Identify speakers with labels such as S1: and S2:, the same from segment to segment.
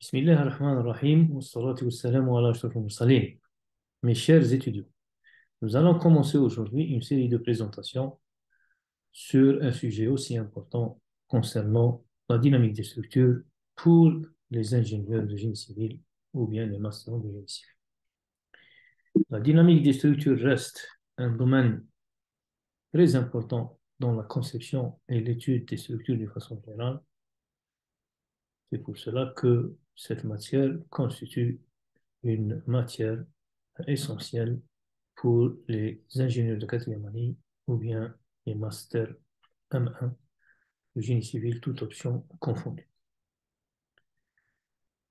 S1: Bismillah ar-Rahman ar-Rahim, wa salatu wa salamu ala ashrafil mursalin. Mes chers étudiants, nous allons commencer aujourd'hui une série de présentations sur un sujet aussi important concernant la dynamique des structures pour les ingénieurs de génie civil ou bien les masters de génie civil. La dynamique des structures reste un domaine très important dans la conception et l'étude des structures de façon générale. C'est pour cela que cette matière constitue une matière essentielle pour les ingénieurs de quatrième année ou bien les masters M1 de génie civil, toute option confondue.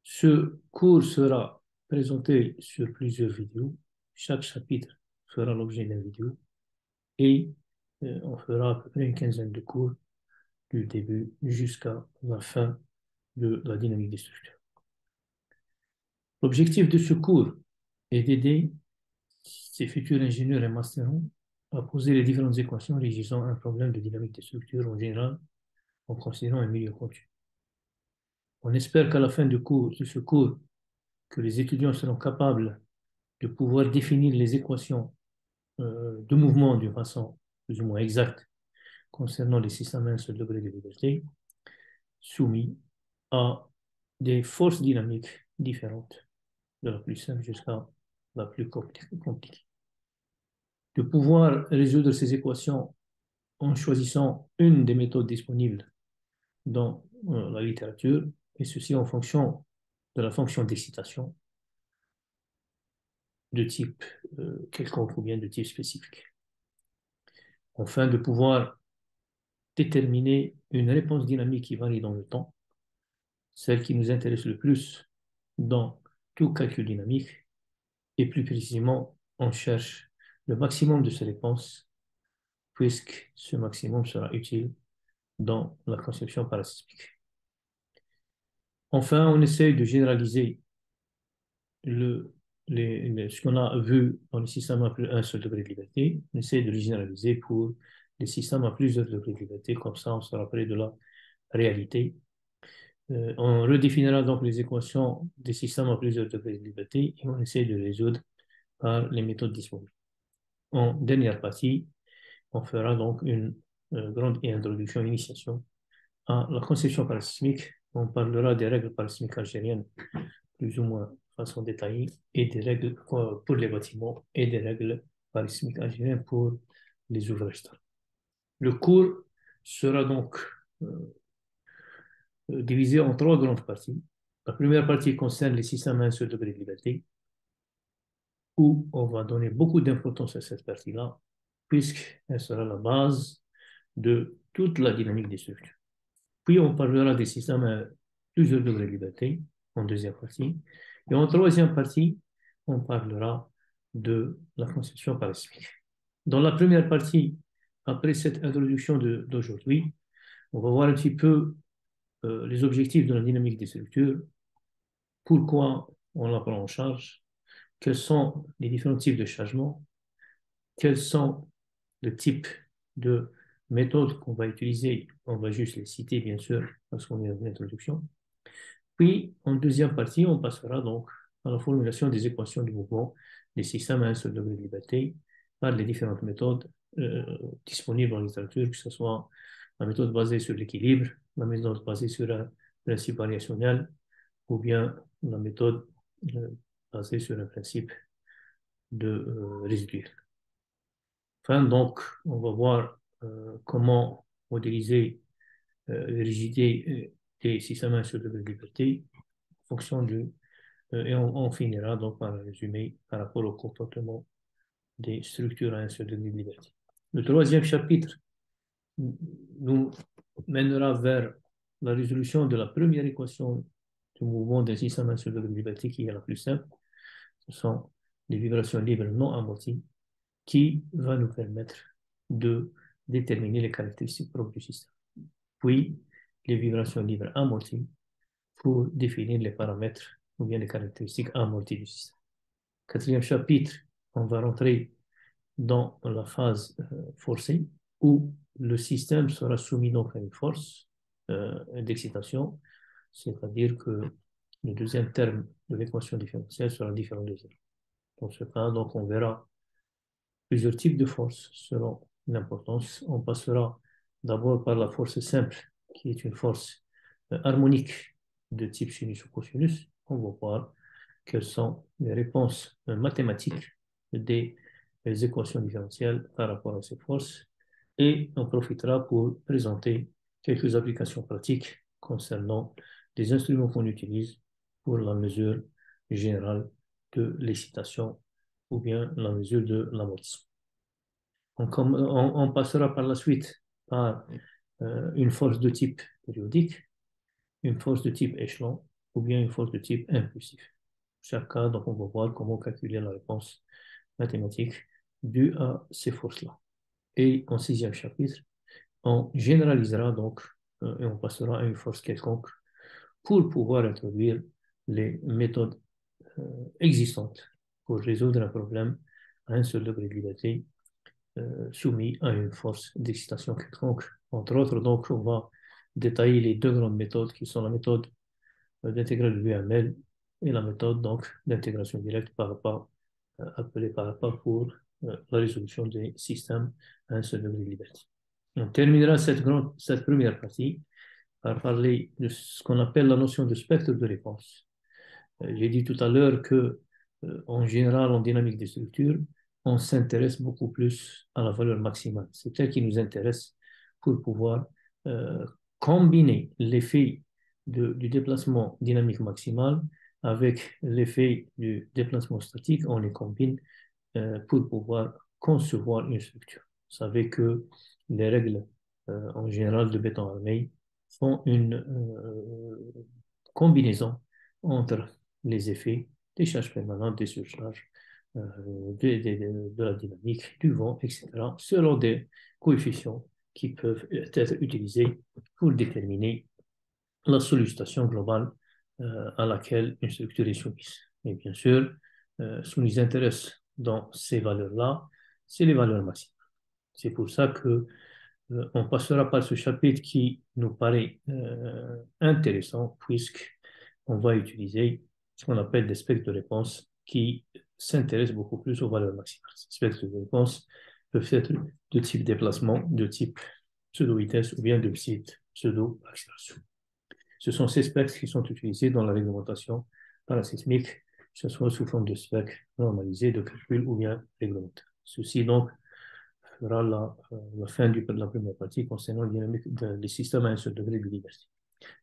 S1: Ce cours sera présenté sur plusieurs vidéos. Chaque chapitre fera l'objet d'une vidéo et on fera à peu près une quinzaine de cours du début jusqu'à la fin de la dynamique des structures. L'objectif de ce cours est d'aider ces futurs ingénieurs et masterons à poser les différentes équations régissant un problème de dynamique des structures en général en considérant un milieu continu. On espère qu'à la fin de ce cours, que les étudiants seront capables de pouvoir définir les équations de mouvement d'une façon plus ou moins exacte concernant les systèmes à un seul degré de liberté soumis à des forces dynamiques différentes, de la plus simple jusqu'à la plus compliquée. De pouvoir résoudre ces équations en choisissant une des méthodes disponibles dans la littérature, et ceci en fonction de la fonction d'excitation de type quelconque ou bien de type spécifique. Afin de pouvoir déterminer une réponse dynamique qui varie dans le temps, celle qui nous intéresse le plus dans tout calcul dynamique, et plus précisément, on cherche le maximum de ces réponses, puisque ce maximum sera utile dans la conception parasismique. Enfin, on essaye de généraliser ce qu'on a vu dans les systèmes à un seul degré de liberté, on essaie de le généraliser pour les systèmes à plusieurs degrés de liberté, comme ça on sera près de la réalité. On redéfinira donc les équations des systèmes à plusieurs degrés de liberté et on essaie de les résoudre par les méthodes disponibles. En dernière partie, on fera donc une grande introduction, initiation à la conception parasismique. On parlera des règles parasismiques algériennes plus ou moins de façon détaillée, et des règles pour les bâtiments et des règles parasismiques algériennes pour les ouvrages d'art. Le cours sera donc divisé en trois grandes parties. La première partie concerne les systèmes à un seul degré de liberté, où on va donner beaucoup d'importance à cette partie-là, puisqu'elle sera la base de toute la dynamique des structures. Puis on parlera des systèmes à plusieurs degrés de liberté, en deuxième partie. Et en troisième partie, on parlera de la conception parasimique. Dans la première partie, après cette introduction d'aujourd'hui, on va voir un petit peu les objectifs de la dynamique des structures, pourquoi on la prend en charge, quels sont les différents types de chargements, quels sont les types de méthodes qu'on va utiliser. On va juste les citer, bien sûr, parce qu'on est dans l'introduction. Puis, en deuxième partie, on passera donc à la formulation des équations du mouvement des systèmes à un seul degré de liberté par les différentes méthodes disponibles en littérature, que ce soit la méthode basée sur l'équilibre, la méthode basée sur un principe variationnel ou bien la méthode euh, basée sur un principe de résiduel. Enfin, donc, on va voir comment modéliser les rigidités des systèmes à un seul degré de liberté en fonction et on finira donc par un résumé par rapport au comportement des structures à un seul degré de liberté. Le troisième chapitre nous mènera vers la résolution de la première équation du mouvement d'un système à un seul degré de liberté qui est la plus simple. Ce sont les vibrations libres non amorties qui va nous permettre de déterminer les caractéristiques propres du système. Puis, les vibrations libres amorties pour définir les paramètres ou bien les caractéristiques amorties du système. Quatrième chapitre, on va rentrer dans la phase forcée où le système sera soumis donc à une force d'excitation, c'est-à-dire que le deuxième terme de l'équation différentielle sera différent de 0. Dans ce cas, donc, on verra plusieurs types de forces selon l'importance. On passera d'abord par la force simple, qui est une force harmonique de type sinus ou cosinus. On va voir quelles sont les réponses mathématiques des équations différentielles par rapport à ces forces. Et on profitera pour présenter quelques applications pratiques concernant des instruments qu'on utilise pour la mesure générale de l'excitation ou bien la mesure de l'amortissement. On passera par la suite par une force de type périodique, une force de type échelon ou bien une force de type impulsif. Chaque cas, donc, on va voir comment calculer la réponse mathématique due à ces forces-là. Et en sixième chapitre, on généralisera donc et on passera à une force quelconque pour pouvoir introduire les méthodes existantes pour résoudre un problème à un seul degré de liberté soumis à une force d'excitation quelconque. Entre autres, donc, on va détailler les deux grandes méthodes qui sont la méthode d'intégrale de UML et la méthode donc d'intégration directe par rapport, appelée par rapport pour la résolution des systèmes à un seul degré de liberté. On terminera cette première partie par parler de ce qu'on appelle la notion de spectre de réponse. J'ai dit tout à l'heure que, en général, en dynamique des structures, on s'intéresse beaucoup plus à la valeur maximale. C'est elle qui nous intéresse pour pouvoir euh, combiner l'effet du déplacement dynamique maximal avec l'effet du déplacement statique. On les combine pour pouvoir concevoir une structure. Vous savez que les règles en général de béton armé font une combinaison entre les effets des charges permanentes, des surcharges, de la dynamique, du vent, etc., selon des coefficients qui peuvent être utilisés pour déterminer la sollicitation globale à laquelle une structure est soumise. Et bien sûr, ce qui nous intéresse dans ces valeurs-là, c'est les valeurs maximales. C'est pour ça que on passera par ce chapitre qui nous paraît intéressant puisqu'on va utiliser ce qu'on appelle des spectres de réponse qui s'intéressent beaucoup plus aux valeurs maximales. Ces spectres de réponse peuvent être de type déplacement, de type pseudo-vitesse ou bien de type pseudo-accélération. Ce sont ces spectres qui sont utilisés dans la réglementation parasismique, que ce soit sous forme de spectres normalisés, de calcul ou bien réglementaires. Ceci donc fera la fin de la première partie concernant la dynamique des systèmes à un seul degré de liberté.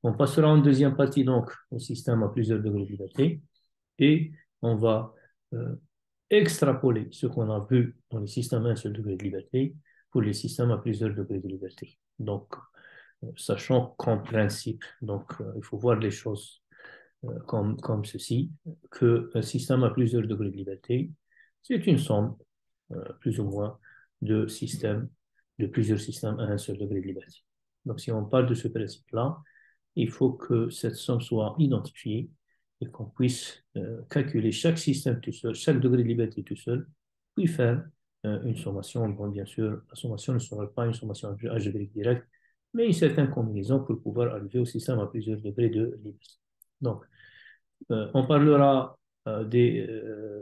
S1: On passera en deuxième partie donc au système à plusieurs degrés de liberté et on va extrapoler ce qu'on a vu dans les systèmes à un seul degré de liberté pour les systèmes à plusieurs degrés de liberté. Donc, sachant qu'en principe, donc, il faut voir les choses comme ceci, qu'un système à plusieurs degrés de liberté, c'est une somme plus ou moins de systèmes, de plusieurs systèmes à un seul degré de liberté. Donc, si on parle de ce principe-là, il faut que cette somme soit identifiée et qu'on puisse calculer chaque système tout seul, chaque degré de liberté tout seul, puis faire une sommation. Bon, bien sûr, la sommation ne sera pas une sommation algébrique directe, mais une certaine combinaison pour pouvoir arriver au système à plusieurs degrés de liberté. Donc, on parlera des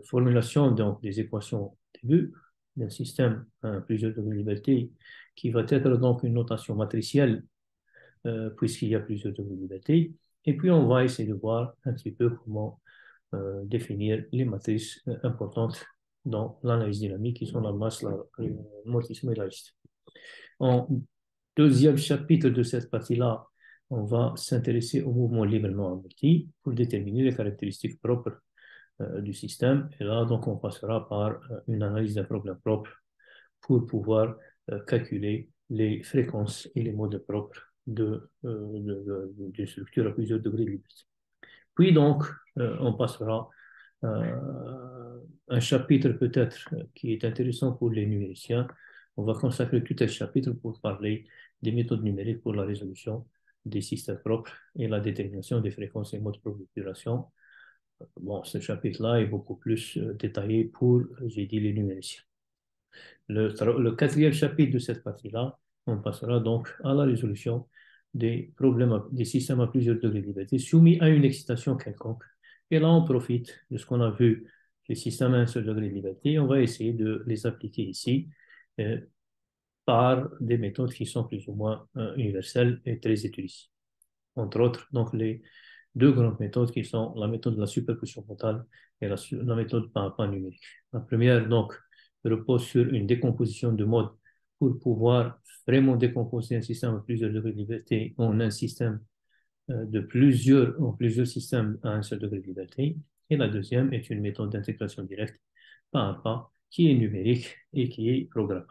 S1: formulations, donc des équations au début d'un système à plusieurs degrés de liberté qui va être donc une notation matricielle puisqu'il y a plusieurs degrés de liberté. Et puis, on va essayer de voir un petit peu comment définir les matrices importantes dans l'analyse dynamique qui sont la masse, l'amortissement et la résistance. En deuxième chapitre de cette partie-là, on va s'intéresser au mouvement librement amorti pour déterminer les caractéristiques propres du système. Et là, donc, on passera par une analyse d'un problème propre pour pouvoir calculer les fréquences et les modes propres d'une structure à plusieurs degrés de liberté. Puis donc, on passera un chapitre peut-être qui est intéressant pour les numériciens. On va consacrer tout un chapitre pour parler des méthodes numériques pour la résolution des systèmes propres et la détermination des fréquences et modes propres d'opération. Bon, ce chapitre-là est beaucoup plus détaillé pour, j'ai dit, les numériciens. Le quatrième chapitre de cette partie-là, on passera donc à la résolution des problèmes, des systèmes à plusieurs degrés de liberté soumis à une excitation quelconque. Et là, on profite de ce qu'on a vu, les systèmes à un seul degré de liberté, on va essayer de les appliquer ici euh, par des méthodes qui sont plus ou moins universelles et très utilisées. Entre autres, donc les deux grandes méthodes qui sont la méthode de la superposition totale et la méthode par pas numérique. La première, donc, repose sur une décomposition de mode pour pouvoir vraiment décomposer un système à plusieurs degrés de liberté en un système en plusieurs systèmes à un seul degré de liberté. Et la deuxième est une méthode d'intégration directe pas à pas qui est numérique et qui est programmable.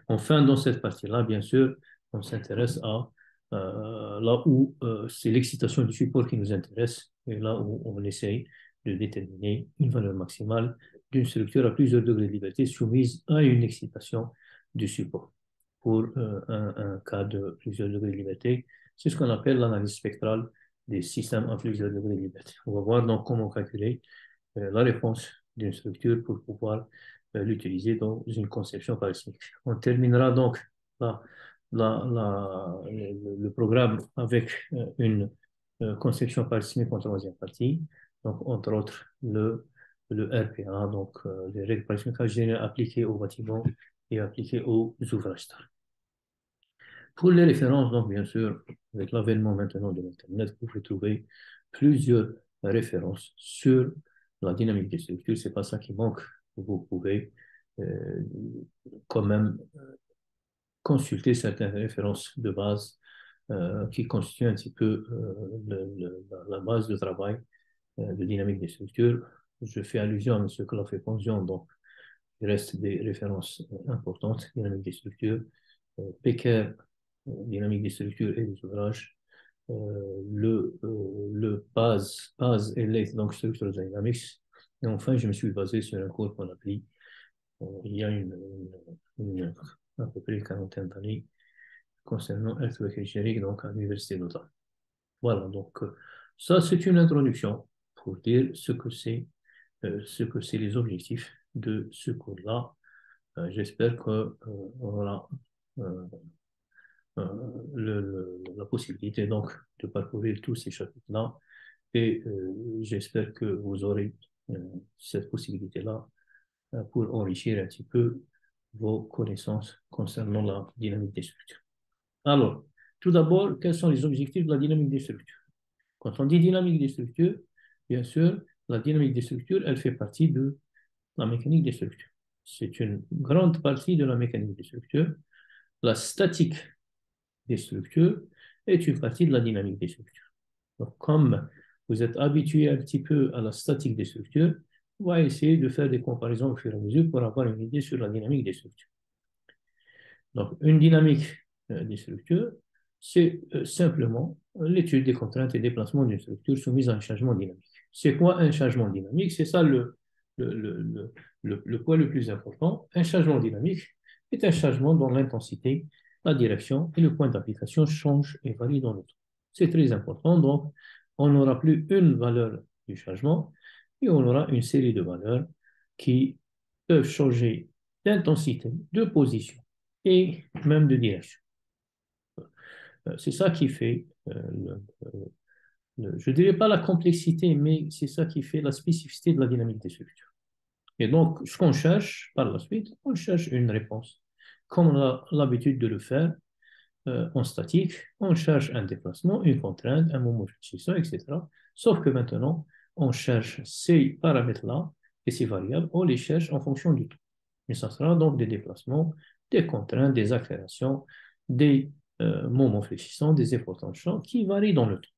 S1: Enfin, dans cette partie-là, bien sûr, on s'intéresse à là où c'est l'excitation du support qui nous intéresse et là où on essaye de déterminer une valeur maximale d'une structure à plusieurs degrés de liberté soumise à une excitation du support. Pour un cas de plusieurs degrés de liberté, c'est ce qu'on appelle l'analyse spectrale des systèmes à plusieurs degrés de liberté. On va voir donc comment calculer la réponse d'une structure pour pouvoir l'utiliser dans une conception parasimique. On terminera donc la, le programme avec une conception parasimique en troisième partie, donc entre autres le RPA, donc les règles parasimiques générales appliquées aux bâtiments et appliquées aux ouvrages d'art. Pour les références, donc bien sûr, avec l'avènement maintenant de l'Internet, vous pouvez trouver plusieurs références sur la dynamique des structures. Ce n'est pas ça qui manque. Vous pouvez euh, quand même consulter certaines références de base qui constituent un petit peu la base de travail de dynamique des structures. Je fais allusion à ce que l'a fait Pension, donc il reste des références importantes, dynamique des structures, Pecker, dynamique des structures et des ouvrages, le PAS et les donc Structural Dynamics. Et enfin, je me suis basé sur un cours qu'on a pris il y a à peu près une quarantaine d'années concernant Earthquake Engineering, donc à l'Université d'Ottawa. Voilà, donc ça c'est une introduction pour dire ce que c'est les objectifs de ce cours-là. J'espère qu'on aura euh, la possibilité donc de parcourir tous ces chapitres-là et j'espère que vous aurez euh, cette possibilité-là pour enrichir un petit peu vos connaissances concernant la dynamique des structures. Alors, tout d'abord, quels sont les objectifs de la dynamique des structures? Quand on dit dynamique des structures, bien sûr, la dynamique des structures, elle fait partie de la mécanique des structures. C'est une grande partie de la mécanique des structures. La statique des structures est une partie de la dynamique des structures. Donc, comme vous êtes habitué un petit peu à la statique des structures, on va essayer de faire des comparaisons au fur et à mesure pour avoir une idée sur la dynamique des structures. Donc, une dynamique des structures, c'est simplement l'étude des contraintes et déplacements d'une structure soumise à un changement dynamique. C'est quoi un changement dynamique? C'est ça le point le plus important. Un changement dynamique est un changement dont l'intensité, la direction et le point d'application changent et varient dans le temps. C'est très important. Donc, on n'aura plus une valeur du changement, et on aura une série de valeurs qui peuvent changer d'intensité, de position et même de direction. C'est ça qui fait, je ne dirais pas la complexité, mais c'est ça qui fait la spécificité de la dynamique des structures. Et donc, ce qu'on cherche par la suite, on cherche une réponse. Comme on a l'habitude de le faire en statique, on cherche un déplacement, une contrainte, un moment de transition, etc. Sauf que maintenant, on cherche ces paramètres-là et ces variables, on les cherche en fonction du temps. Mais ça sera donc des déplacements, des contraintes, des accélérations, des moments fléchissants, des efforts tranchants qui varient dans le temps.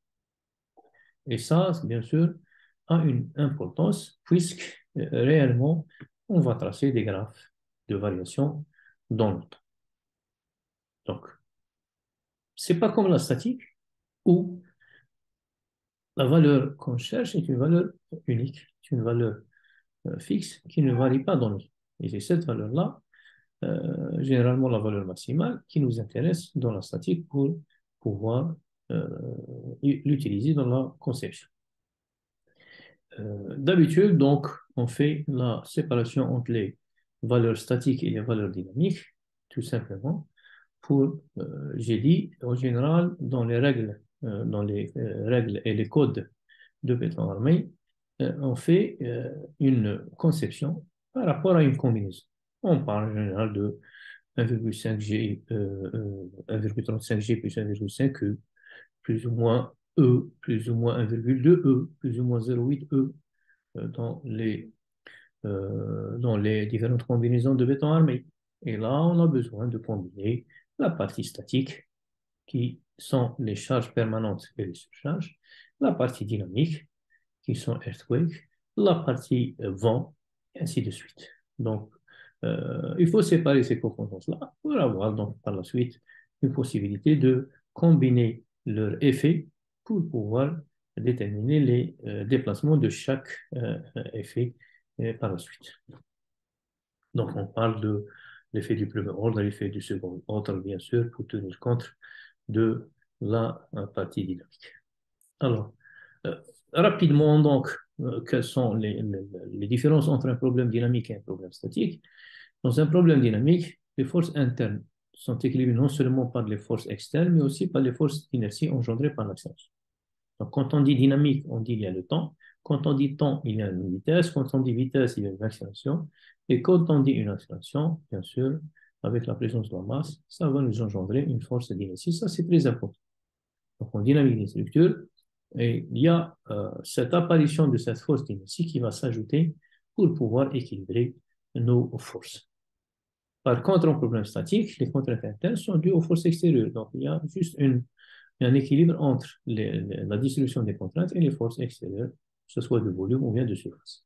S1: Et ça, bien sûr, a une importance puisque réellement, on va tracer des graphes de variation dans le temps. Donc, ce n'est pas comme la statique où la valeur qu'on cherche est une valeur unique, c'est une valeur fixe qui ne varie pas dans le temps. Et c'est cette valeur-là, généralement la valeur maximale, qui nous intéresse dans la statique pour pouvoir l'utiliser dans la conception. D'habitude, donc, on fait la séparation entre les valeurs statiques et les valeurs dynamiques, tout simplement. j'ai dit, en général, dans les règles et les codes de béton armé, on fait une conception par rapport à une combinaison. On parle en général de 1,5 G, 1,35 G plus 1,5 E, plus ou moins E, plus ou moins 1,2 E, plus ou moins 0,8 E dans les différentes combinaisons de béton armé. Et là, on a besoin de combiner la partie statique, qui sont les charges permanentes et les surcharges, la partie dynamique, qui sont earthquake, la partie vent, et ainsi de suite. Donc, il faut séparer ces composantes-là pour avoir donc par la suite une possibilité de combiner leurs effets pour pouvoir déterminer les déplacements de chaque effet par la suite. Donc, on parle de l'effet du premier ordre, l'effet du second ordre, bien sûr, pour tenir compte de la partie dynamique. Alors, euh, rapidement, donc, quelles sont les différences entre un problème dynamique et un problème statique? Dans un problème dynamique, les forces internes sont équilibrées non seulement par les forces externes, mais aussi par les forces d'inertie engendrées par l'accélération. Donc, quand on dit dynamique, on dit il y a le temps. Quand on dit temps, il y a une vitesse. Quand on dit vitesse, il y a une accélération. Et quand on dit une accélération, bien sûr, avec la présence de la masse, ça va nous engendrer une force d'inertie. Ça, c'est très important. Donc, en dynamique des structures, et il y a cette apparition de cette force d'inertie qui va s'ajouter pour pouvoir équilibrer nos forces. Par contre, en problème statique, les contraintes internes sont dues aux forces extérieures. Donc, il y a juste un équilibre entre la distribution des contraintes et les forces extérieures, que ce soit de volume ou bien de surface.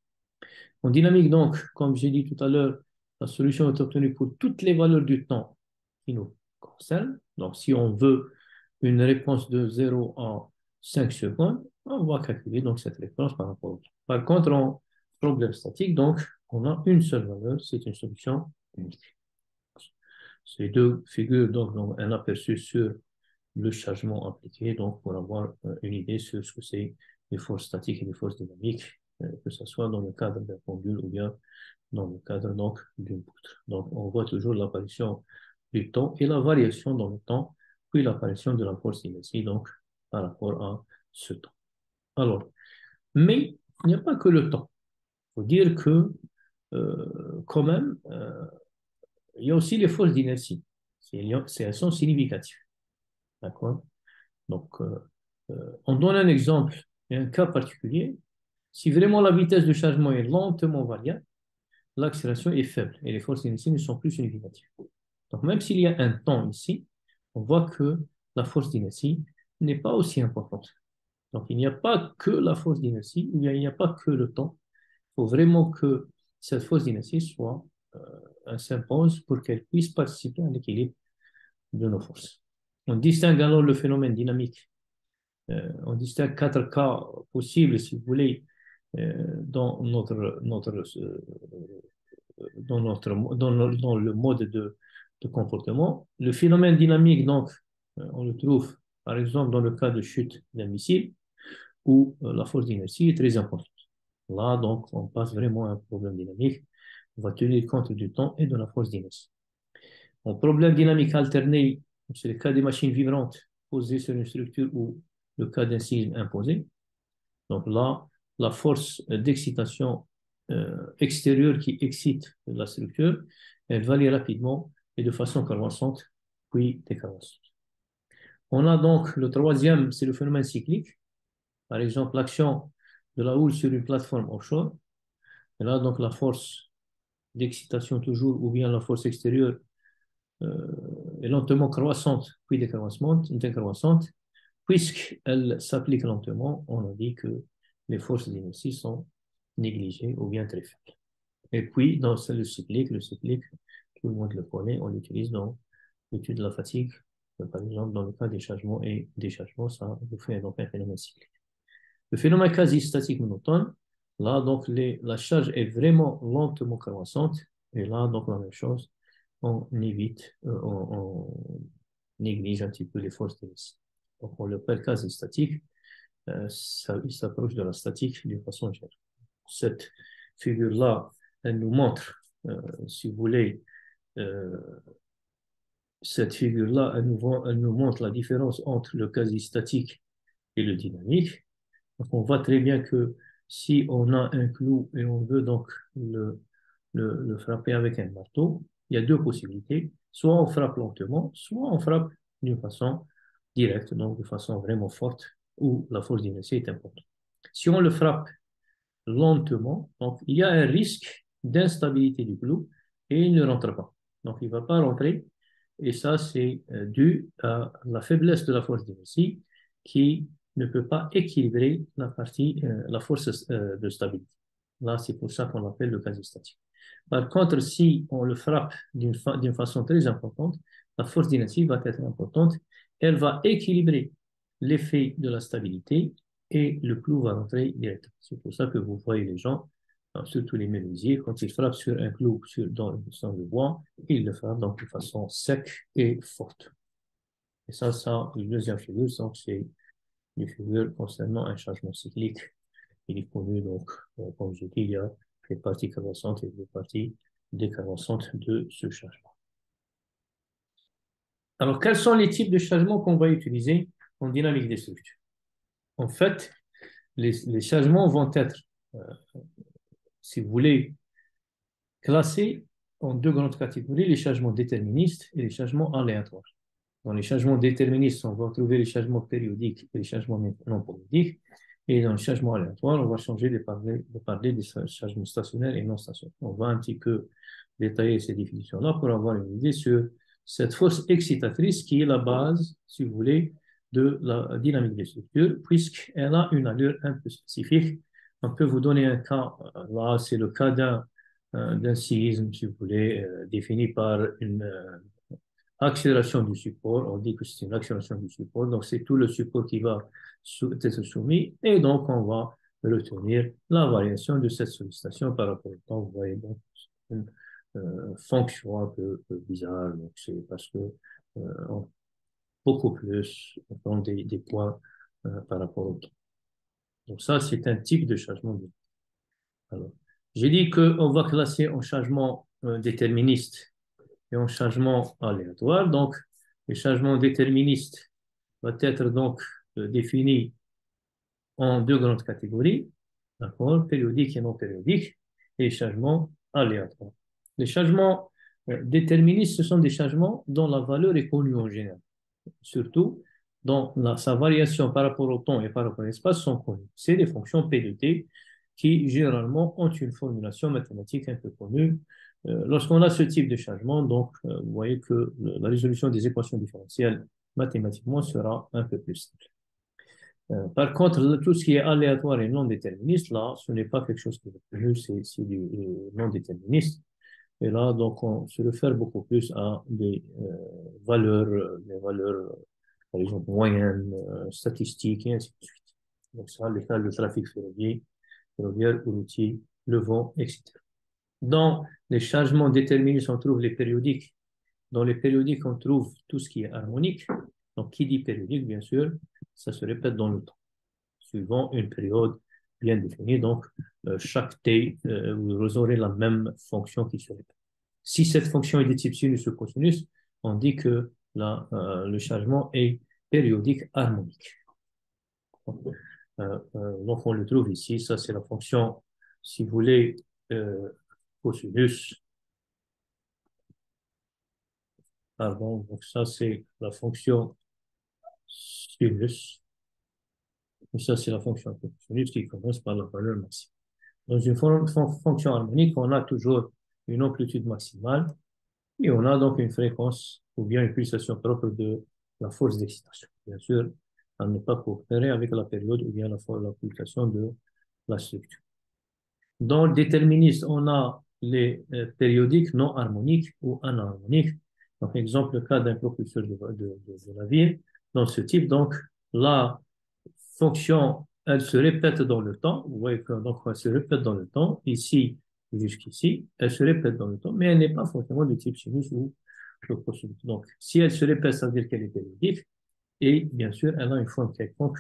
S1: En dynamique, donc, comme j'ai dit tout à l'heure, la solution est obtenue pour toutes les valeurs du temps qui nous concernent. Donc, si on veut une réponse de 0 à 5 secondes, on va calculer donc cette réponse par rapport au temps. Par contre, en problème statique, donc, on a une seule valeur, c'est une solution unique. Ces deux figures donc un aperçu sur le chargement appliqué, donc pour avoir une idée sur ce que c'est les forces statiques et les forces dynamiques, que ce soit dans le cadre d'un pendule ou bien dans le cadre donc d'une poutre. Donc on voit toujours l'apparition du temps et la variation dans le temps, puis l'apparition de la force inertie donc par rapport à ce temps. Alors, mais il n'y a pas que le temps. Il faut dire que quand même, il y a aussi les forces d'inertie. Elles sont significatives. D'accord? Donc, on donne un exemple et un cas particulier. Si vraiment la vitesse de chargement est lentement variable, l'accélération est faible et les forces initiales ne sont plus significatives. Donc, même s'il y a un temps ici, on voit que la force d'inertie n'est pas aussi importante. Donc, il n'y a pas que la force d'inertie, il n'y a pas que le temps. Il faut vraiment que cette force d'inertie s'impose pour qu'elle puisse participer à l'équilibre de nos forces. On distingue alors le phénomène dynamique. On distingue quatre cas possibles, si vous voulez, dans dans le mode de comportement. Le phénomène dynamique, donc, on le trouve, par exemple, dans le cas de chute d'un missile, où la force d'inertie est très importante. Là, donc, on passe vraiment à un problème dynamique. On va tenir compte du temps et de la force d'inertie. En problème dynamique alterné, c'est le cas des machines vibrantes posées sur une structure ou le cas d'un séisme imposé. Donc là, la force d'excitation extérieure qui excite la structure, elle varie rapidement et de façon croissante, puis décroissante. On a donc le troisième, c'est le phénomène cyclique. Par exemple, l'action de la houle sur une plateforme offshore. Et là, donc, la force d'excitation toujours, ou bien la force extérieure, est lentement croissante, puis décroissante. Puisqu'elle s'applique lentement, on a dit que les forces d'inertie sont négligées ou bien très faibles. Et puis, dans le cyclique, tout le monde le connaît, on l'utilise dans l'étude de la fatigue. Par exemple, dans le cas des chargements et déchargements, ça nous fait donc un phénomène cyclique. Le phénomène quasi-statique monotone, là, donc, la charge est vraiment lentement croissante. Et là, donc, la même chose, on évite, on néglige un petit peu les forces d'inertie. Donc, on l'appelle quasi-statique. Il s'approche de la statique d'une façon générale. Cette figure-là, elle nous montre, si vous voulez, cette figure-là, elle nous montre la différence entre le quasi-statique et le dynamique. Donc, on voit très bien que si on a un clou et on veut donc le frapper avec un marteau, il y a deux possibilités. Soit on frappe lentement, soit on frappe d'une façon directe, donc de façon vraiment forte, où la force d'inertie est importante. Si on le frappe lentement, donc il y a un risque d'instabilité du clou et il ne rentre pas. Donc il ne va pas rentrer et ça c'est dû à la faiblesse de la force d'inertie qui ne peut pas équilibrer la force de stabilité. Là, c'est pour ça qu'on l'appelle le quasi-statique. Par contre, si on le frappe d'une façon très importante, la force d'inertie va être importante. Elle va équilibrer l'effet de la stabilité et le clou va rentrer directement. C'est pour ça que vous voyez les gens, surtout les menuisiers, quand ils frappent sur un clou dans le bois, ils le frappent donc de façon sec et forte. Et ça, une deuxième figure, donc c'est une figure concernant un changement cyclique. Il est connu, donc, comme je dis, il y a les parties caressantes et les parties décarescentes de ce changement. Alors, quels sont les types de changements qu'on va utiliser en dynamique des structures? En fait, les changements vont être, euh, si vous voulez, classés en deux grandes catégories, les changements déterministes et les changements aléatoires. Dans les changements déterministes, on va trouver les changements périodiques et les changements non périodiques. Et dans les changements aléatoires, on va changer de parler des changements stationnaires et non stationnaires. On va un petit peu détailler ces définitions-là pour avoir une idée sur cette force excitatrice qui est la base, si vous voulez, de la dynamique des structures, puisqu'elle a une allure un peu spécifique. On peut vous donner un cas, là, c'est le cas d'un séisme, si vous voulez, défini par une accélération du support. On dit que c'est une accélération du support. Donc, c'est tout le support qui va être soumis. Et donc, on va retenir la variation de cette sollicitation par rapport au temps. Vous voyez, donc, c'est une fonction un peu bizarre. Donc, c'est parce que beaucoup plus, on prend des points par rapport au temps. Donc, ça, c'est un type de changement. Alors, j'ai dit qu'on va classer en changement déterministe et en changement aléatoire. Donc, le changement déterministe va être donc défini en deux grandes catégories, d'accord, périodique et non périodique, et les changements aléatoires. Les changements déterministes, ce sont des changements dont la valeur est connue en général, surtout dont sa variation par rapport au temps et par rapport à l'espace sont connues. C'est des fonctions P de t qui généralement ont une formulation mathématique un peu connue. Lorsqu'on a ce type de changement, donc vous voyez que la résolution des équations différentielles mathématiquement sera un peu plus simple. Par contre, tout ce qui est aléatoire et non déterministe, là, ce n'est pas quelque chose qui est connu, c'est du non déterministe. Et là, donc, on se réfère beaucoup plus à des valeurs, par exemple, moyennes, statistiques, et ainsi de suite. Donc, ça, les cas de trafic ferroviaire, routier, le vent, etc. Dans les changements déterministes, on trouve les périodiques. Dans les périodiques, on trouve tout ce qui est harmonique. Donc, qui dit périodique, bien sûr, ça se répète dans le temps, suivant une période bien définie. Donc, chaque t, vous aurez la même fonction qui se répète. Si cette fonction est de type sinus ou cosinus, on dit que le changement est périodique harmonique. Donc, on le trouve ici. Ça, c'est la fonction, si vous voulez, cosinus. Pardon, donc ça, c'est la fonction sinus. Et ça, c'est la fonction sinus qui commence par la valeur maximale. Dans une fonction harmonique, on a toujours une amplitude maximale et on a donc une fréquence ou bien une pulsation propre de la force d'excitation. Bien sûr, à ne pas coopérer avec la période ou bien la pulsation de la structure. Dans le déterministe, on a les périodiques non harmoniques ou anharmoniques. Par exemple, le cas d'un propulseur de navire. Dans ce type, donc, la fonction, elle se répète dans le temps. Vous voyez que donc, elle se répète dans le temps. Ici, jusqu'ici, elle se répète dans le temps, mais elle n'est pas forcément de type sinus ou cosinus. Donc, si elle se répète, ça veut dire qu'elle est périodique. Et bien sûr, elle a une forme quelconque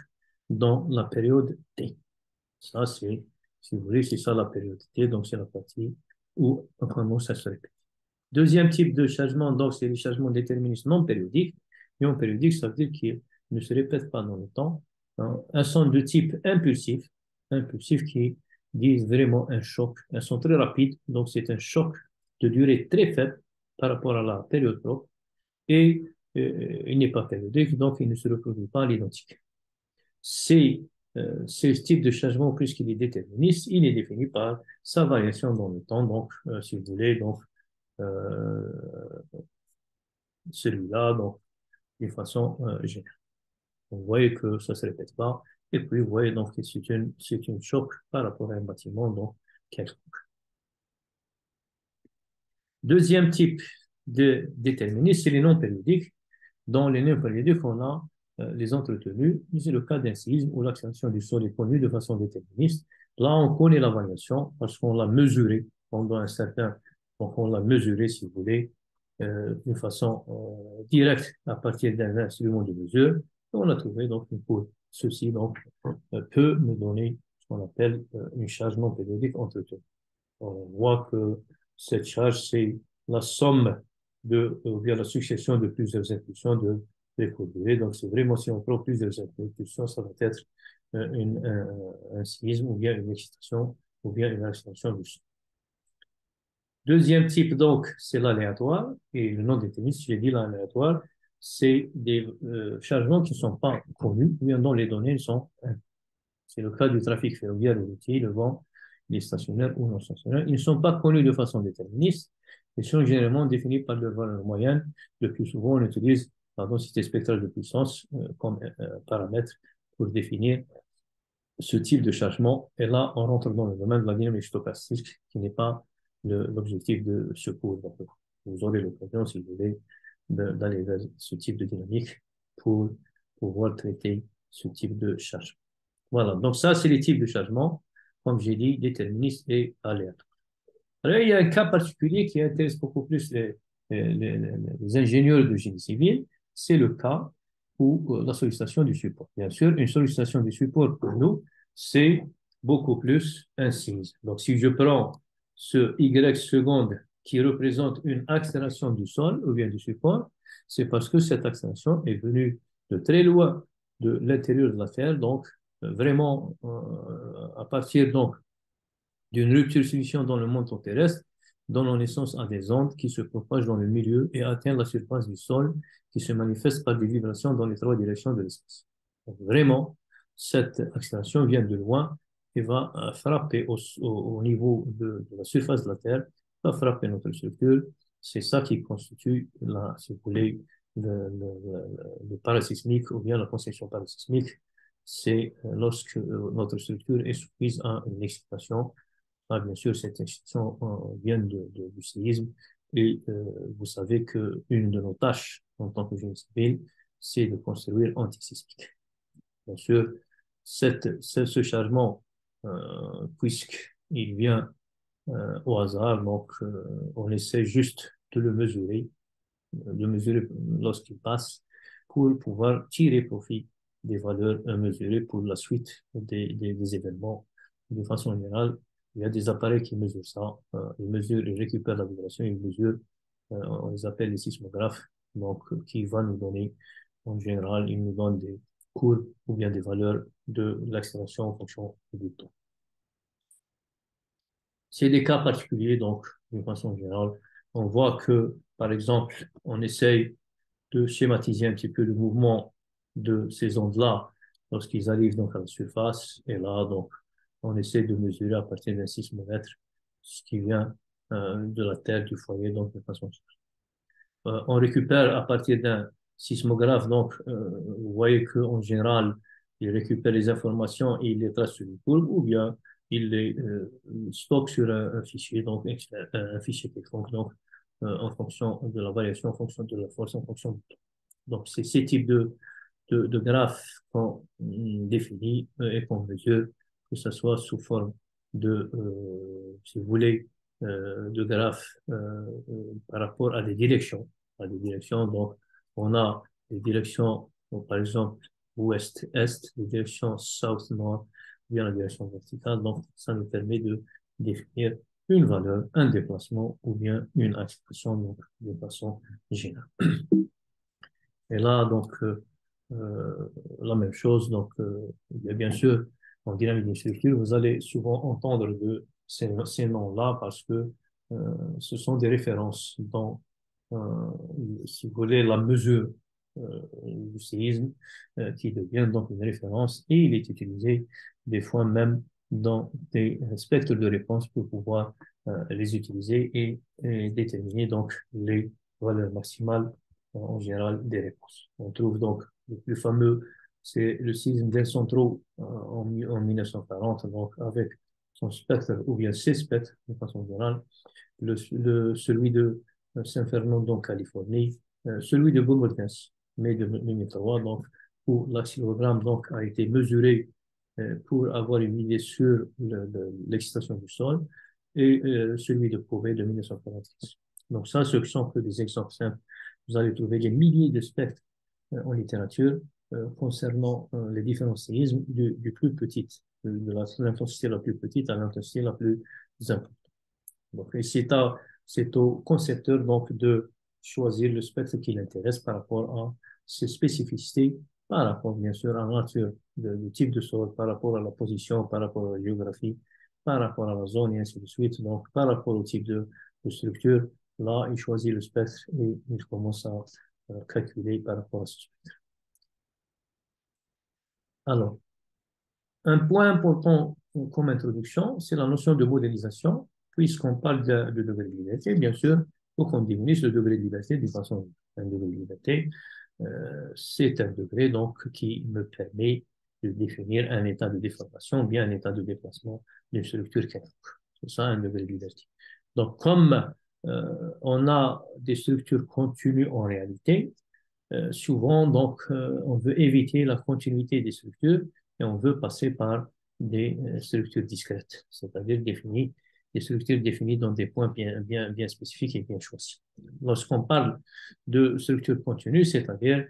S1: dans la période T. Ça, c'est, si vous voulez, c'est ça la période T. Donc, c'est la partie où, vraiment, ça se répète. Deuxième type de changement, donc, c'est le changement déterministe non périodique. Non périodique, ça veut dire qu'il ne se répète pas dans le temps. Hein. Un son de type impulsif, impulsif qui disent vraiment un choc, un son très rapide, donc c'est un choc de durée très faible par rapport à la période propre, et il n'est pas périodique, donc il ne se reproduit pas à l'identique. Ce type de changement, puisqu'il est déterministe, il est défini par sa variation dans le temps, donc si vous voulez, donc euh, celui-là, donc d'une façon générale. Vous voyez que ça ne se répète pas, et puis vous voyez donc que c'est une choc par rapport à un bâtiment, donc quelconque. Deuxième type de déterminisme, c'est les non périodiques. Dans les non périodiques, on a les entretenus. C'est le cas d'un séisme où l'accélération du sol est connue de façon déterministe. Là, on connaît la variation parce qu'on l'a mesurée pendant un certain, donc on l'a mesurée, si vous voulez, d'une façon directe à partir d'un instrument de mesure. Et on a trouvé donc une courbe. Ceci donc peut nous donner ce qu'on appelle une charge non périodique entretenue. On voit que cette charge, c'est la somme ou bien la succession de plusieurs impulsions de reproduire. Donc, c'est vraiment, si on prend plusieurs impulsions, ça va être un séisme ou bien une excitation ou bien une accélération du son. Deuxième type, donc, c'est l'aléatoire. Et le nom déterministe, j'ai dit l'aléatoire, c'est des changements qui ne sont pas connus, ou bien dont les données sont. C'est le cas du trafic ferroviaire ou routier, le vent, les stationnaires ou non stationnaires. Ils ne sont pas connus de façon déterministe. Ils sont généralement définis par leur valeur moyenne. Le plus souvent, on utilise la densité spectrale de puissance comme paramètre pour définir ce type de changement. Et là, on rentre dans le domaine de la dynamique stochastique, qui n'est pas l'objectif de ce cours. Donc, vous aurez l'occasion, si vous voulez, d'aller vers ce type de dynamique pour pouvoir traiter ce type de changement. Voilà, donc ça, c'est les types de changement, comme j'ai dit, déterministes et aléatoires. Alors, il y a un cas particulier qui intéresse beaucoup plus les ingénieurs de génie civil, c'est le cas où la sollicitation du support. Bien sûr, une sollicitation du support pour nous, c'est beaucoup plus un séisme. Donc, si je prends ce Y seconde qui représente une accélération du sol ou bien du support, c'est parce que cette accélération est venue de très loin de l'intérieur de la Terre, donc vraiment à partir donc d'une rupture solution dans le manteau terrestre, donnant naissance à des ondes qui se propagent dans le milieu et atteignent la surface du sol, qui se manifestent par des vibrations dans les trois directions de l'espace. Donc vraiment, cette accélération vient de loin et va frapper au niveau de la surface de la Terre, va frapper notre structure. C'est ça qui constitue, si vous voulez, le parasismique ou bien la conception parasismique. C'est lorsque notre structure est soumise à une excitation. Ah, bien sûr, cette excitation vient du séisme et vous savez qu'une de nos tâches en tant que génie civil, c'est de construire antisismique. Bien sûr, ce chargement, puisqu'il vient au hasard, donc on essaie juste de mesurer lorsqu'il passe pour pouvoir tirer profit des valeurs mesurées pour la suite des événements. De façon générale, il y a des appareils qui mesurent ça. Ils récupèrent la vibration, ils mesurent, on les appelle les sismographes, donc qui va nous donner, en général, ils nous donnent des courbes ou bien des valeurs de l'accélération en fonction du temps. C'est des cas particuliers, donc, de façon générale, on voit que, par exemple, on essaye de schématiser un petit peu le mouvement de ces ondes-là lorsqu'ils arrivent donc à la surface. Et là, donc, on essaie de mesurer à partir d'un sismomètre ce qui vient de la Terre, du foyer, donc de façon on récupère à partir d'un sismographe, donc vous voyez qu'en général, il récupère les informations et il les trace sur une courbe, ou bien il les stocke sur un fichier, donc un fichier quelconque, donc en fonction de la variation, en fonction de la force, en fonction du temps. Donc, c'est ces types de graphes qu'on définit et qu'on mesure, que ce soit sous forme si vous voulez, de graphes par rapport à des directions. À des directions, donc, on a des directions, donc, par exemple, ouest-est, des directions south-nord, ou bien la direction verticale. Donc, ça nous permet de définir une valeur, un déplacement ou bien une accélération donc, de façon générale. Et là, donc, la même chose, donc, il y a bien sûr, en dynamique des structures, vous allez souvent entendre de ces noms-là parce que ce sont des références dans, euh, si vous voulez, la mesure du séisme qui devient donc une référence et il est utilisé des fois même dans des spectres de réponse pour pouvoir les utiliser et déterminer donc les valeurs maximales en général des réponses. On trouve donc le plus fameux, c'est le séisme d'El Centro en 1940, donc avec son spectre, ou bien ses spectres de façon générale, celui de San Fernando en Californie, celui de Bogotas, mai de 2003, donc, où l'accélérogramme donc, a été mesuré pour avoir une idée sur l'excitation du sol, et celui de Pauwels de 1946. Donc ça, ce sont que des exemples simples. Vous allez trouver des milliers de spectres en littérature concernant les différents séismes du plus petit, de l'intensité la plus petite à l'intensité la plus importante. Donc, c'est au concepteur donc, de choisir le spectre qui l'intéresse par rapport à ses spécificités, par rapport bien sûr à la nature du type de sol, par rapport à la position, par rapport à la géographie, par rapport à la zone et ainsi de suite. Donc, par rapport au type de structure, là, il choisit le spectre et il commence à calculer par rapport à ce spectre. Alors, un point important comme introduction, c'est la notion de modélisation, puisqu'on parle de degré de liberté. Bien sûr, il faut qu'on définisse le degré de liberté d'une façon. Un degré de liberté, c'est un degré donc qui me permet de définir un état de déformation ou bien un état de déplacement d'une structure quelconque. C'est ça un degré de liberté. Donc, comme on a des structures continues en réalité, souvent, donc, on veut éviter la continuité des structures et on veut passer par des structures discrètes, c'est-à-dire définies, des structures définies dans des points bien spécifiques et bien choisis. Lorsqu'on parle de structures continues, c'est-à-dire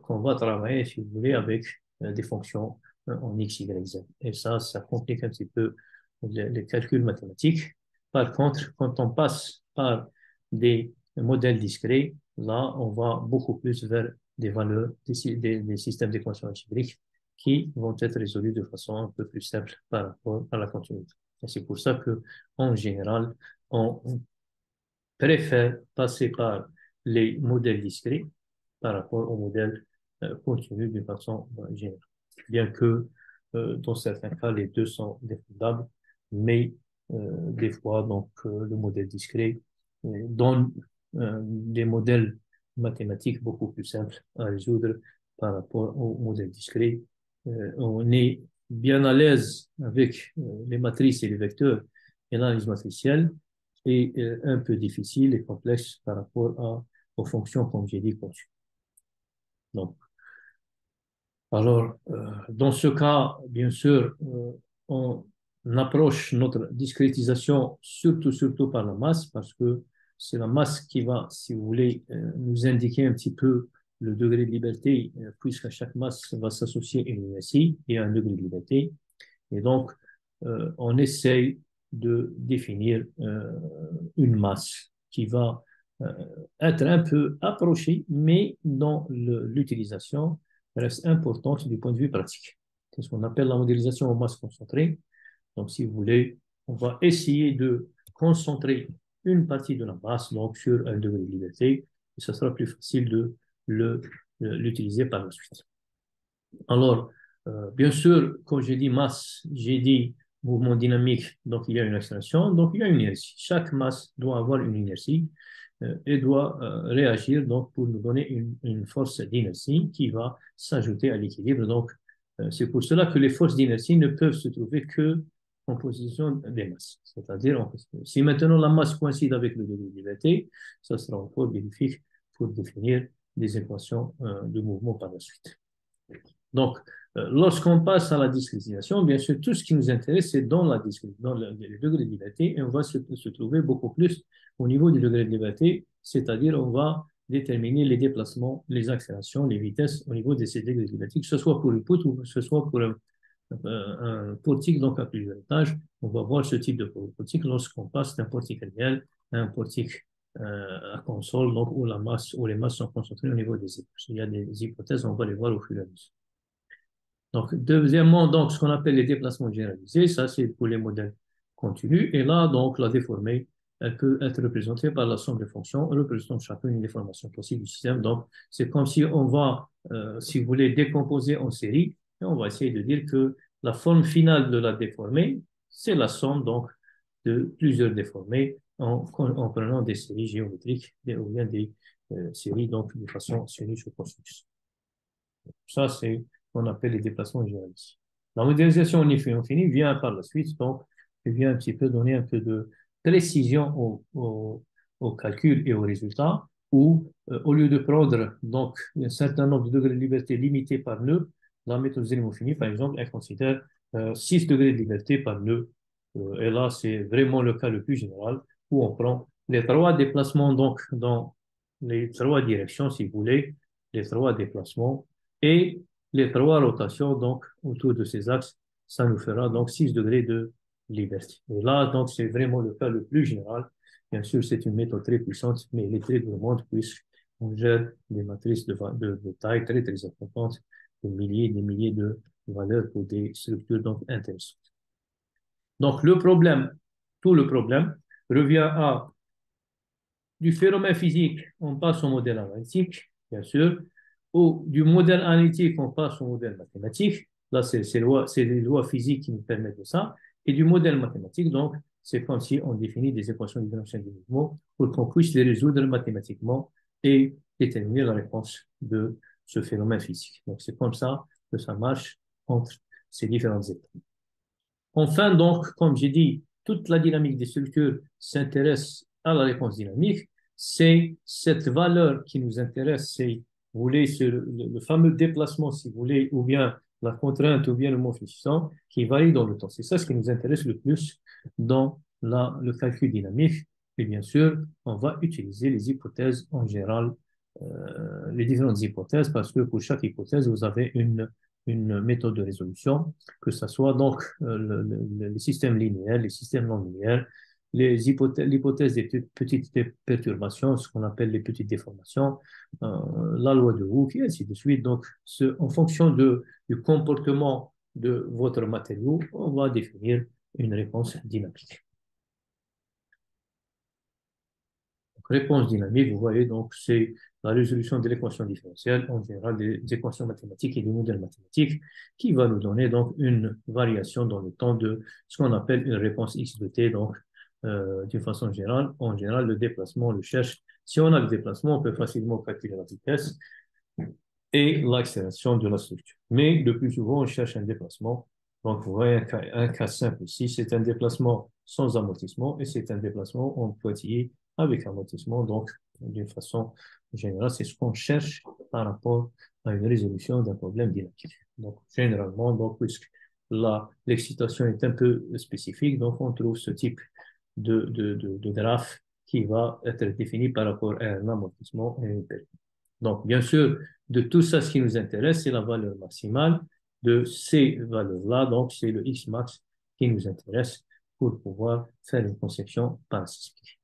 S1: qu'on va travailler, si vous voulez, avec des fonctions en X, Y, Z. Et ça complique un petit peu les calculs mathématiques. Par contre, quand on passe par des modèles discrets, là, on va beaucoup plus vers des valeurs, des systèmes d'équations algébriques qui vont être résolus de façon un peu plus simple par rapport à la continuité. Et c'est pour ça que, en général, on préfère passer par les modèles discrets par rapport aux modèles continus d'une façon générale. Bien que, dans certains cas, les deux sont défendables, mais des fois, donc, le modèle discret donne des modèles mathématiques beaucoup plus simples à résoudre par rapport au modèle discret. On est bien à l'aise avec les matrices et les vecteurs et l'analyse matricielle, et un peu difficile et complexe par rapport aux fonctions, comme j'ai dit, conçues. Donc, alors, dans ce cas, bien sûr, on approche notre discrétisation surtout par la masse, parce que c'est la masse qui va, si vous voulez, nous indiquer un petit peu le degré de liberté, puisqu'à chaque masse va s'associer une inertie et un degré de liberté. Et donc, on essaye de définir une masse qui va euh, être un peu approchée, mais dont l'utilisation reste importante du point de vue pratique. C'est ce qu'on appelle la modélisation en masse concentrée. Donc, si vous voulez, on va essayer de concentrer une partie de la masse donc, sur un degré de liberté, et ce sera plus facile de l'utiliser par la suite. Alors, bien sûr, quand j'ai dit masse, j'ai dit mouvement dynamique, donc il y a une accélération, donc il y a une inertie. Chaque masse doit avoir une inertie et doit réagir donc pour nous donner une force d'inertie qui va s'ajouter à l'équilibre. Donc, c'est pour cela que les forces d'inertie ne peuvent se trouver que en position des masses. C'est-à-dire, si maintenant la masse coïncide avec le degré de liberté, ça sera encore bénéfique pour définir des équations de mouvement par la suite. Donc, lorsqu'on passe à la discrétisation, bien sûr, tout ce qui nous intéresse, c'est dans la dans le degré de liberté, et on va se trouver beaucoup plus au niveau du degré de liberté, c'est-à-dire on va déterminer les déplacements, les accélérations, les vitesses au niveau de ces degrés de liberté, que ce soit pour le put ou que ce soit pour un portique donc à plusieurs étages. On va voir ce type de portique lorsqu'on passe d'un portique réel à un portique à console, donc où où les masses sont concentrées au niveau des étages. Il y a des hypothèses, on va les voir au fur et à mesure. Donc, deuxièmement, donc, ce qu'on appelle les déplacements généralisés, ça c'est pour les modèles continus. Et là, donc, la déformée, elle peut être représentée par la somme des fonctions représentant chacune une déformation possible du système. Donc, c'est comme si on va, si vous voulez, décomposer en série, et on va essayer de dire que la forme finale de la déformée, c'est la somme donc de plusieurs déformées en prenant des séries géométriques ou bien des séries donc de façon série sur cosinus. Ça, c'est ce qu'on appelle les déplacements généralisés. La modélisation en infini vient par la suite, donc, elle vient un petit peu donner un peu de précision au calcul et aux résultats, où, au lieu de prendre donc, un certain nombre de degrés de liberté limités par nœud, la méthode Zélim-Fini, par exemple, elle considère 6 degrés de liberté par nœud. Et là, c'est vraiment le cas le plus général, où on prend les trois déplacements donc, dans les trois directions, si vous voulez, les trois déplacements et les trois rotations donc autour de ces axes, ça nous fera donc 6 degrés de liberté. Et là, donc, c'est vraiment le cas le plus général. Bien sûr, c'est une méthode très puissante, mais elle est très gourmande puisqu'on gère des matrices de taille très, très importantes, des milliers de valeurs pour des structures donc intéressantes. Donc, le problème, tout le problème revient à du phénomène physique, on passe au modèle analytique, bien sûr, ou du modèle analytique, on passe au modèle mathématique. Là, c'est les lois physiques qui nous permettent de ça. Et du modèle mathématique, donc, c'est comme si on définit des équations différentielles du mouvement pour qu'on puisse les résoudre mathématiquement et déterminer la réponse de ce phénomène physique. Donc, c'est comme ça que ça marche entre ces différentes étapes. Enfin, donc, comme j'ai dit, toute la dynamique des structures s'intéresse à la réponse dynamique. C'est cette valeur qui nous intéresse, c'est, vous voulez, le fameux déplacement, si vous voulez, ou bien la contrainte, ou bien le coefficient, qui varie dans le temps. C'est ça ce qui nous intéresse le plus dans le calcul dynamique. Et bien sûr, on va utiliser les hypothèses en général, les différentes hypothèses, parce que pour chaque hypothèse, vous avez une méthode de résolution, que ce soit donc les systèmes linéaires, les systèmes non linéaires, l'hypothèse des petites perturbations, ce qu'on appelle les petites déformations, la loi de Hooke, et ainsi de suite. Donc, en fonction du comportement de votre matériau, on va définir une réponse dynamique. Réponse dynamique, vous voyez, donc c'est la résolution de l'équation différentielle, en général des équations mathématiques et des modèles mathématiques, qui va nous donner donc une variation dans le temps de ce qu'on appelle une réponse x de t. Donc, d'une façon générale, en général, le déplacement, on le cherche. Si on a le déplacement, on peut facilement calculer la vitesse et l'accélération de la structure. Mais le plus souvent, on cherche un déplacement. Donc, vous voyez un cas simple ici, c'est un déplacement sans amortissement et c'est un déplacement en pointillé avec amortissement. Donc, d'une façon générale, c'est ce qu'on cherche par rapport à une résolution d'un problème dynamique. Donc, généralement, donc, puisque l'excitation est un peu spécifique, donc on trouve ce type de graphe qui va être défini par rapport à un amortissement et une période. Donc, bien sûr, de tout ça, ce qui nous intéresse, c'est la valeur maximale de ces valeurs-là. Donc, c'est le X max qui nous intéresse pour pouvoir faire une conception parasismique.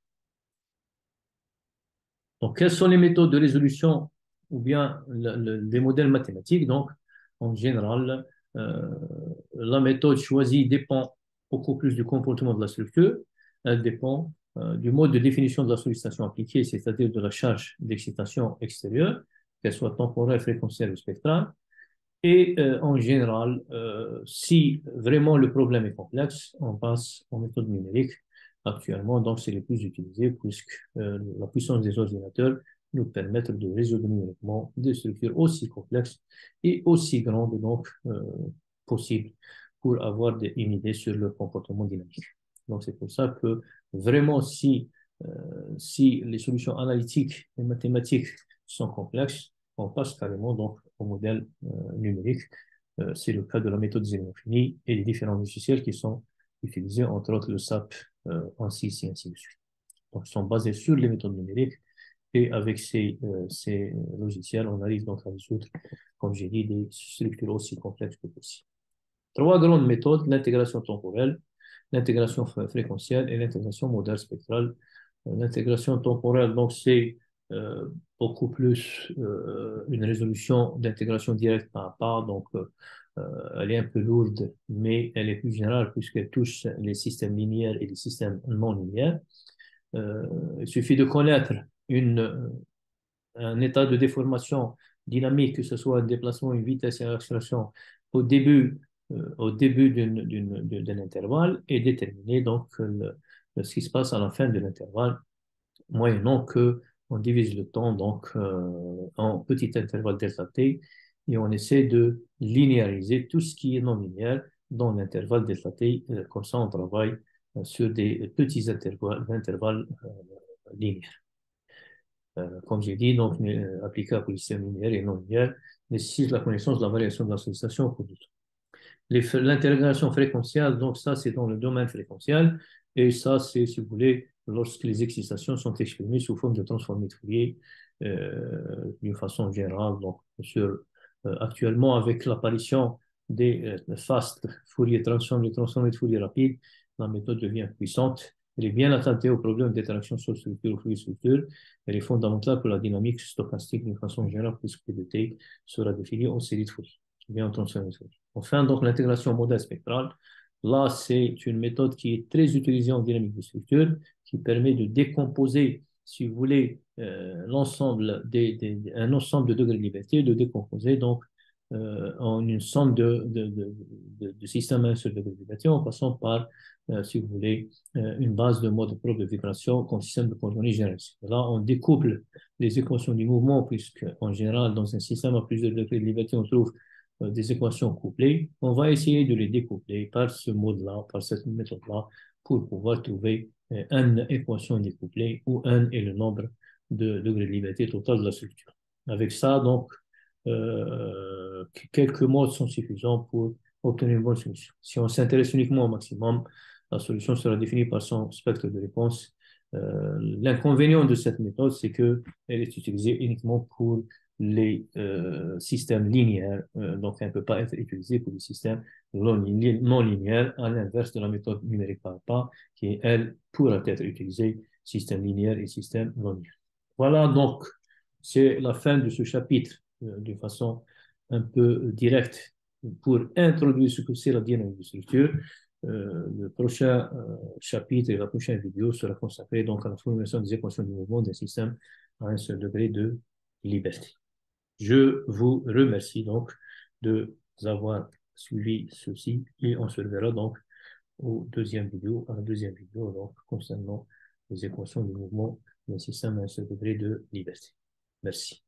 S1: Donc, quelles sont les méthodes de résolution ou bien les modèles mathématiques? Donc, en général, la méthode choisie dépend beaucoup plus du comportement de la structure. Elle dépend du mode de définition de la sollicitation appliquée, c'est-à-dire de la charge d'excitation extérieure, qu'elle soit temporelle, fréquentielle ou spectrale. Et en général, si vraiment le problème est complexe, on passe en méthode numérique actuellement. Donc, c'est les plus utilisés puisque la puissance des ordinateurs nous permettent de résoudre numériquement des structures aussi complexes et aussi grandes donc possibles pour avoir une idée sur le comportement dynamique. Donc, c'est pour ça que vraiment, si les solutions analytiques et mathématiques sont complexes, on passe carrément donc au modèle numérique. C'est le cas de la méthode Zélim-Fini et les différents logiciels qui sont utilisés, entre autres le SAP en 6 et ainsi de suite. Donc, ils sont basés sur les méthodes numériques et avec ces logiciels, on arrive donc à résoudre, comme j'ai dit, des structures aussi complexes que possible. Trois grandes méthodes, l'intégration temporelle, l'intégration fréquentielle et l'intégration modale spectrale. L'intégration temporelle, donc, c'est beaucoup plus une résolution d'intégration directe par pas. Donc, elle est un peu lourde, mais elle est plus générale puisqu'elle touche les systèmes linéaires et les systèmes non linéaires. Il suffit de connaître un état de déformation dynamique, que ce soit un déplacement, une vitesse et une accélération au début d'un intervalle et déterminer donc ce qui se passe à la fin de l'intervalle, moyennant que on divise le temps donc en petits intervalles delta t et on essaie de linéariser tout ce qui est non linéaire dans l'intervalle delta t. Comme ça, on travaille sur des petits intervalles linéaires. Comme j'ai dit, donc, applicable pour les systèmes linéaires et non linéaires, nécessite la connaissance de la variation de la sollicitation au cours du temps. L'intégration fréquentielle, donc ça, c'est dans le domaine fréquentiel, et ça, c'est, si vous voulez, lorsque les excitations sont exprimées sous forme de transformés de Fourier, d'une façon générale. Donc, actuellement, avec l'apparition des fast Fourier transform, les transformés de Fourier rapides, la méthode devient puissante. Elle est bien adaptée au problème d'interaction sur structure ou fluide-structure. Elle est fondamentale pour la dynamique stochastique d'une façon générale, puisque le T sera défini en série de Fourier. Bien entendu. Enfin, donc l'intégration modèle spectrale, là, c'est une méthode qui est très utilisée en dynamique de structure, qui permet de décomposer, si vous voulez, un ensemble de degrés de liberté, de décomposer donc en une somme de systèmes à un seul degré de liberté, en passant par, si vous voulez, une base de mode propre de vibration comme système de coordonnées générales. Là, on découple les équations du mouvement, puisque en général, dans un système à plusieurs degrés de liberté, on trouve des équations couplées. On va essayer de les découpler par ce mode-là, par cette méthode-là, pour pouvoir trouver une équation découplée où n est le nombre de degrés de liberté total de la structure. Avec ça, donc, quelques modes sont suffisants pour obtenir une bonne solution. Si on s'intéresse uniquement au maximum, la solution sera définie par son spectre de réponse. L'inconvénient de cette méthode, c'est qu'elle est utilisée uniquement pour les systèmes linéaires, donc elle ne peut pas être utilisée pour les systèmes non linéaires, à l'inverse de la méthode numérique par pas, qui, elle, pourra être utilisée système linéaire et système non linéaire. Voilà, donc, c'est la fin de ce chapitre d'une façon un peu directe pour introduire ce que c'est la dynamique de structure. Le prochain chapitre et la prochaine vidéo sera consacrée donc à la formulation des équations du mouvement d'un système à un seul degré de liberté. Je vous remercie donc de avoir suivi ceci et on se reverra donc à la deuxième vidéo donc, concernant les équations du mouvement d'un système à un seul degré de liberté. Merci.